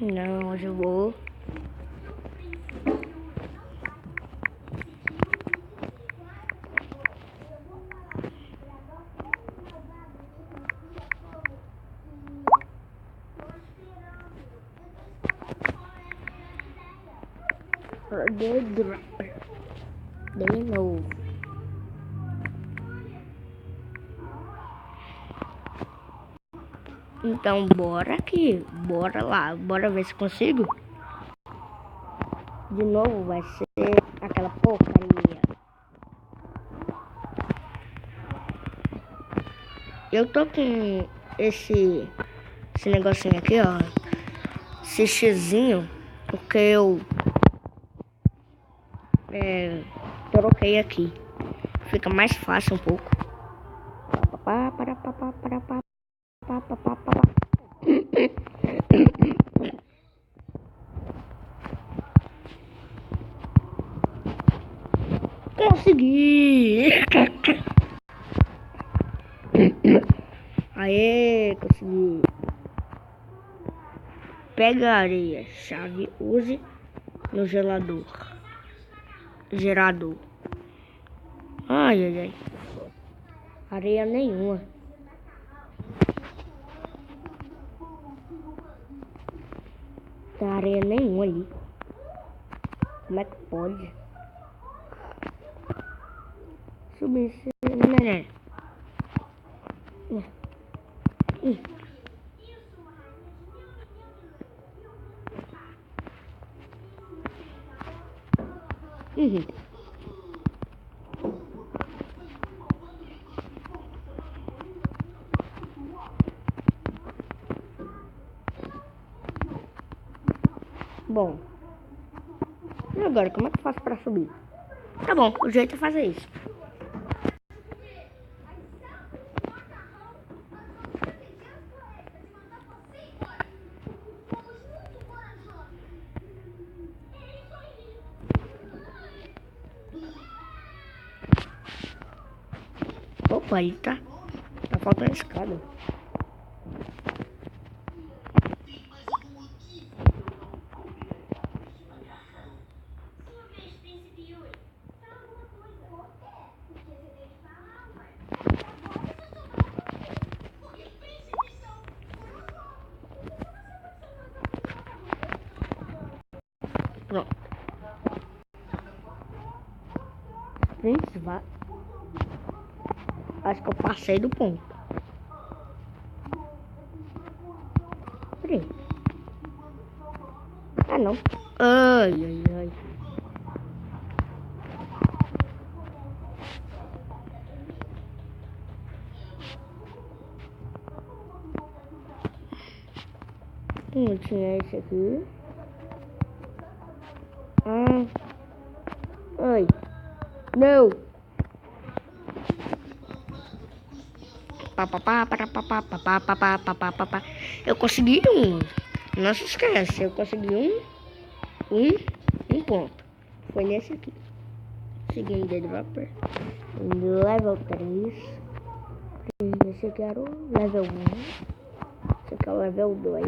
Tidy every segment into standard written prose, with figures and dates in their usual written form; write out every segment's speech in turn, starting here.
Não, hoje eu vou. De novo. Então bora aqui. Bora lá. Bora ver se consigo. De novo vai ser aquela porcaria. Eu tô com esse negocinho aqui, ó. Esse xizinho. Porque eu troquei aqui. Fica mais fácil um pouco. Consegui! Aê, consegui. Pega a areia, chave, use no gerador. Ai, ai, ai. Areia nenhuma. Tem areia nenhuma ali. Como é que pode? Subir esse neném. Bom. E agora, como é que eu faço pra subir? Tá bom, o jeito é fazer isso. Opa, aí tá faltando escada. Pronto. Acho que eu passei do ponto. Peraí. Ah, não. Ai, ai, ai. Tinha esse aqui. Ai. Não. Eu consegui um. Não se esquece, eu consegui um ponto. Foi nesse aqui. Seguindo Dead Dropper. Level 3. Esse aqui era o level 1. Esse aqui é o level 2.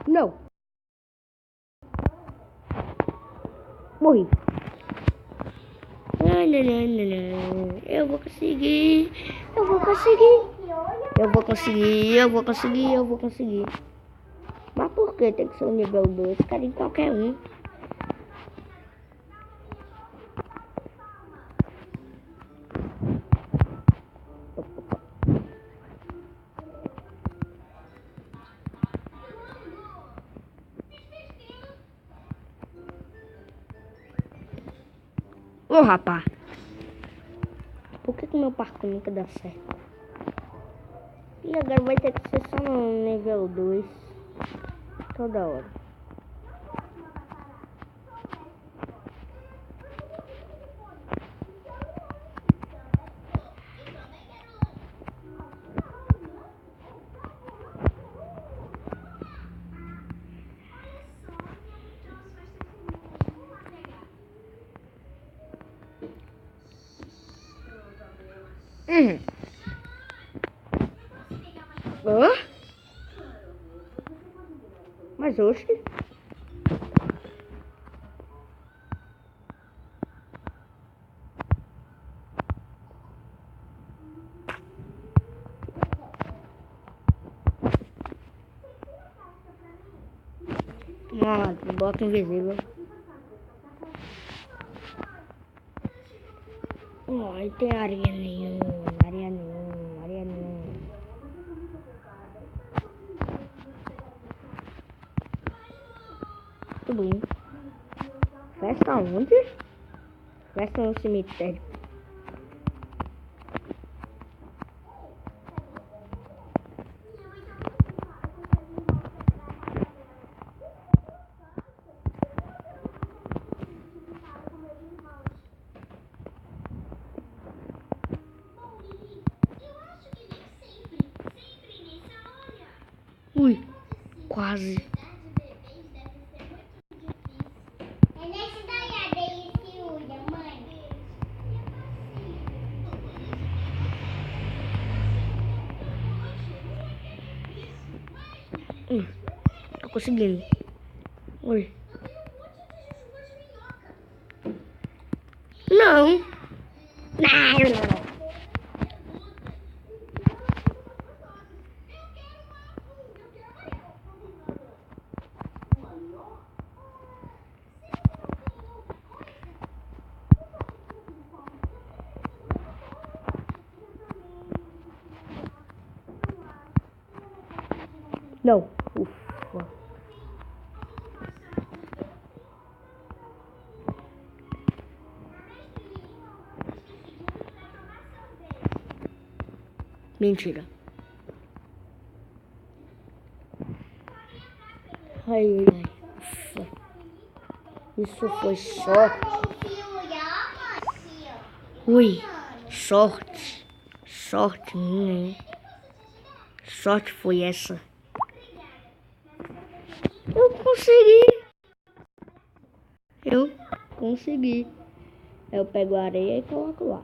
Não. Morri. Não, não, não, não, não. Eu vou conseguir. Eu vou conseguir. Eu vou conseguir. Eu vou conseguir. Eu vou conseguir. Mas por que tem que ser um nível 2? Quero em qualquer um. Ô, rapaz. Por que meu parkour nunca dá certo? E agora vai ter que ser só no nível 2. Toda hora. Uhum. Hã? Mas hoje... Nossa, bota invisível. Ai, tem areia nenhuma, areia nenhuma, areia nenhuma. Tudo bem. Festa onde? Festa no cemitério. Ui, quase. Tô conseguindo. Ui. Não. Não. Não. Ufa. Mentira. Ai, ai. Ufa. Isso foi sorte. Ui. Sorte. Sorte minha, hein? Sorte foi essa. Eu consegui. Eu consegui. Eu pego a areia e coloco lá.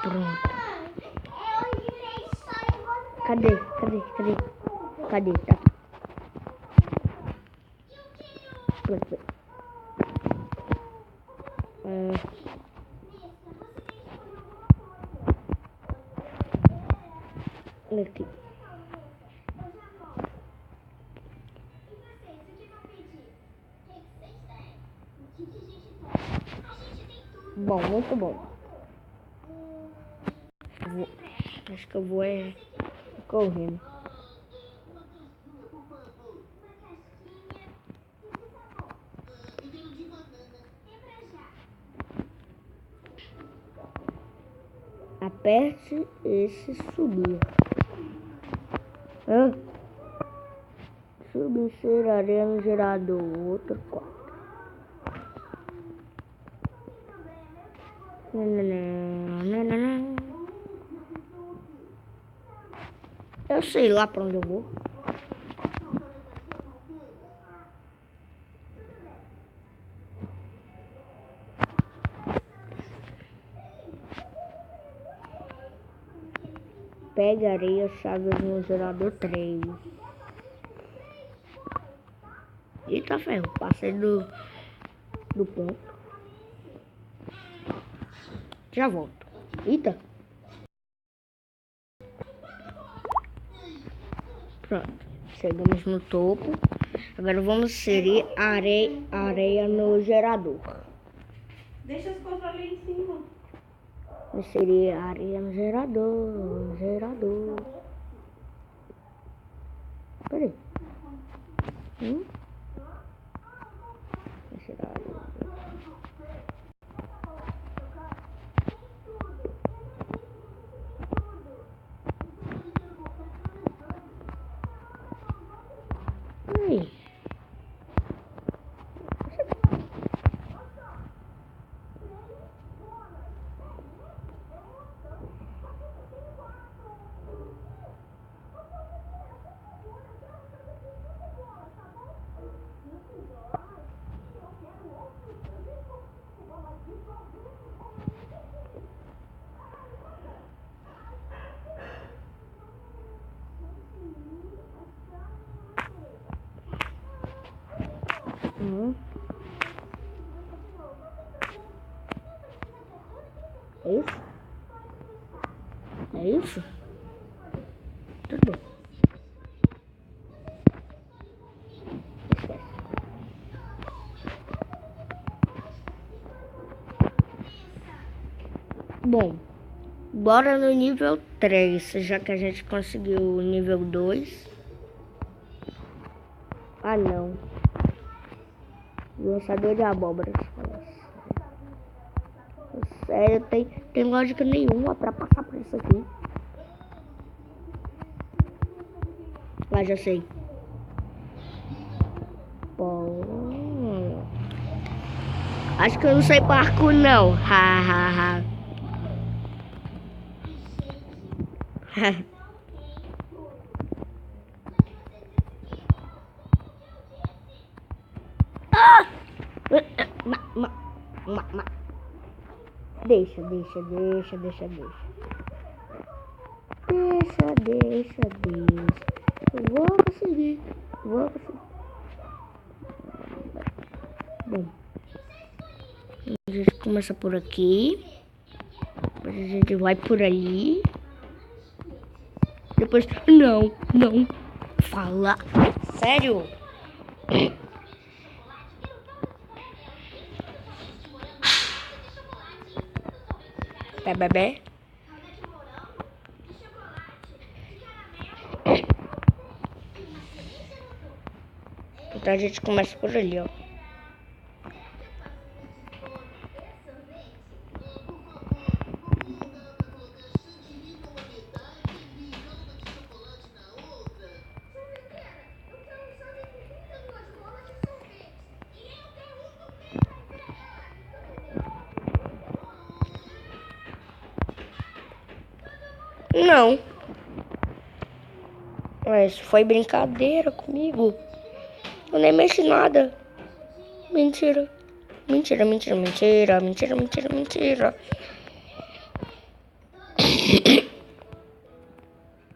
Pronto. Cadê? Cadê? Cadê? Cadê? Tá aqui. Pronto. Aqui. Bom, muito bom. Acho que eu vou correndo. Aperte esse subir. Subir ser areia no gerador. Outro quarto. Eu sei lá pra onde eu vou. Pega areia, chaves no gerador 3. Eita ferro, passei do ponto. Já volto. Eita. Pronto. Chegamos no topo. Agora vamos inserir areia no gerador. Deixa os controles em cima. Inserir areia no gerador. Peraí. Inserir areia. Peraí. É isso? É isso? Tudo bem. Esquece. Bom, bora no nível 3, já que a gente conseguiu o nível 2. Ah, não. Lançador de abóboras. Sério, tem lógica nenhuma pra passar por isso aqui. Ah, já sei. Bom, acho que eu não sei parkour não. Ha, ha, ha. Ah! Deixa. Eu vou conseguir. Bom, a gente começa por aqui. Depois a gente vai por ali. Depois... Não. Fala. Sério? Bebê. Então a gente começa por ali, ó. Não. Mas foi brincadeira comigo. Eu nem mexi nada. Mentira.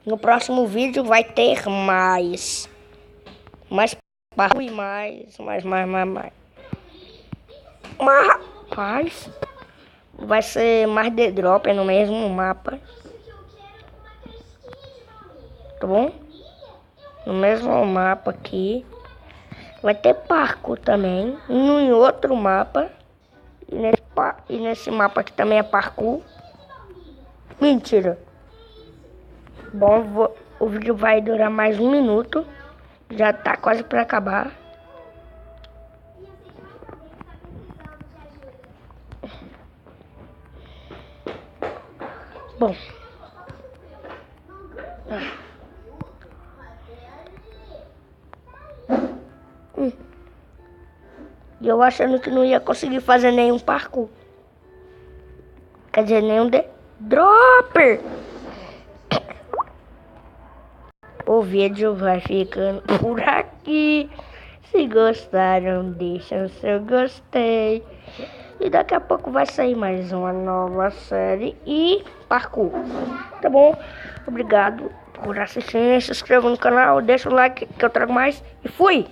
No próximo vídeo vai ter mais parkour e mais. Mas rapaz, vai ser mais The Drop no mesmo mapa. Tá bom? No mesmo mapa aqui. Vai ter parkour também. Em outro mapa. E nesse mapa aqui também é parkour. Mentira. Bom, o vídeo vai durar mais 1 minuto. Já tá quase pra acabar. Bom. E eu achando que não ia conseguir fazer nenhum parkour. Quer dizer, nenhum dropper. O vídeo vai ficando por aqui. Se gostaram, deixa o seu gostei. E daqui a pouco vai sair mais uma nova série e parkour. Tá bom? Obrigado por assistir. Se inscreva no canal, deixa o like que eu trago mais. E fui!